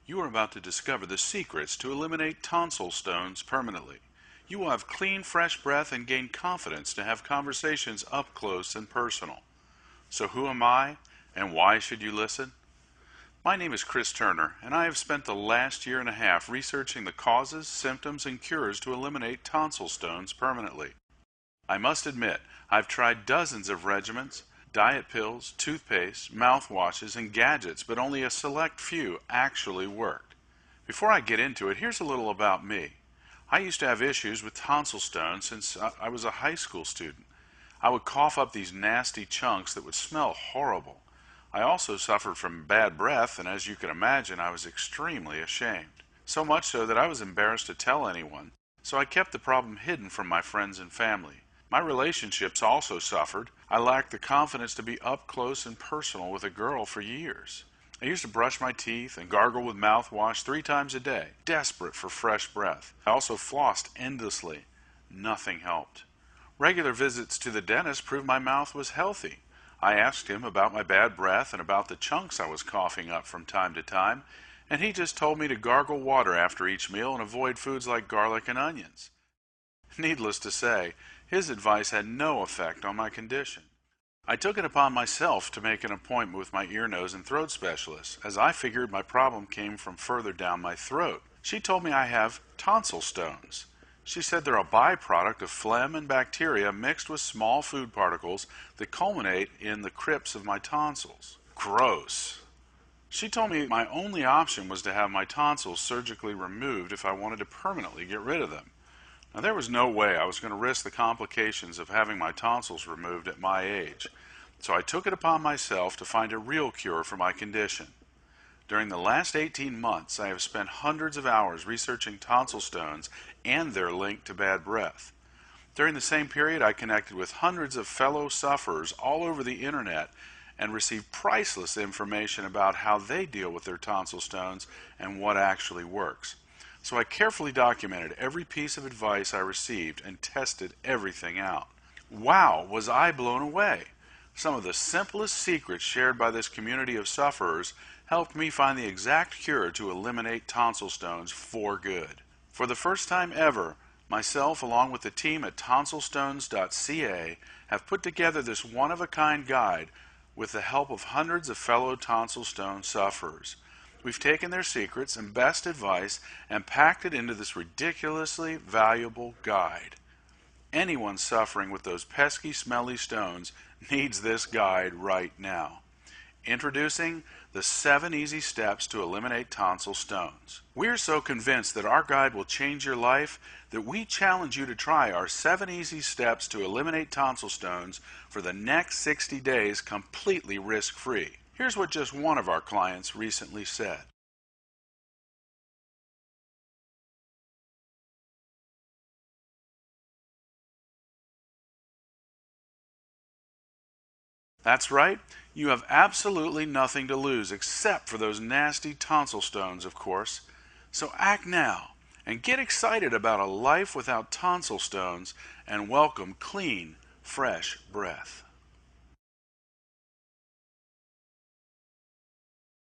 You are about to discover the secrets to eliminate tonsil stones permanently. You will have clean, fresh breath and gain confidence to have conversations up close and personal. So who am I, and why should you listen? My name is Chris Turner, and I have spent the last year and a half researching the causes, symptoms, and cures to eliminate tonsil stones permanently. I must admit, I've tried dozens of regimens, diet pills, toothpaste, mouthwashes, and gadgets, but only a select few actually worked. Before I get into it, here's a little about me. I used to have issues with tonsil stones since I was a high school student. I would cough up these nasty chunks that would smell horrible. I also suffered from bad breath, and as you can imagine, I was extremely ashamed. So much so that I was embarrassed to tell anyone, so I kept the problem hidden from my friends and family. My relationships also suffered. I lacked the confidence to be up close and personal with a girl for years. I used to brush my teeth and gargle with mouthwash 3 times a day, desperate for fresh breath. I also flossed endlessly. Nothing helped. Regular visits to the dentist proved my mouth was healthy. I asked him about my bad breath and about the chunks I was coughing up from time to time, and he just told me to gargle water after each meal and avoid foods like garlic and onions. Needless to say, his advice had no effect on my condition. I took it upon myself to make an appointment with my ear, nose, and throat specialist, as I figured my problem came from further down my throat. She told me I have tonsil stones. She said they're a byproduct of phlegm and bacteria mixed with small food particles that culminate in the crypts of my tonsils. Gross. She told me my only option was to have my tonsils surgically removed if I wanted to permanently get rid of them. Now, there was no way I was going to risk the complications of having my tonsils removed at my age, so I took it upon myself to find a real cure for my condition. During the last 18 months, I have spent hundreds of hours researching tonsil stones and their link to bad breath. During the same period, I connected with hundreds of fellow sufferers all over the internet and received priceless information about how they deal with their tonsil stones and what actually works. So I carefully documented every piece of advice I received and tested everything out. Wow, was I blown away! Some of the simplest secrets shared by this community of sufferers helped me find the exact cure to eliminate tonsil stones for good. For the first time ever, myself along with the team at TonsilStones.ca have put together this one-of-a-kind guide with the help of hundreds of fellow tonsil stone sufferers. We've taken their secrets and best advice and packed it into this ridiculously valuable guide. Anyone suffering with those pesky, smelly stones needs this guide right now. Introducing the 7 easy steps to eliminate tonsil stones. We're so convinced that our guide will change your life that we challenge you to try our 7 easy steps to eliminate tonsil stones for the next 60 days completely risk-free. Here's what just one of our clients recently said. That's right, you have absolutely nothing to lose except for those nasty tonsil stones, of course. So act now and get excited about a life without tonsil stones and welcome clean, fresh breath.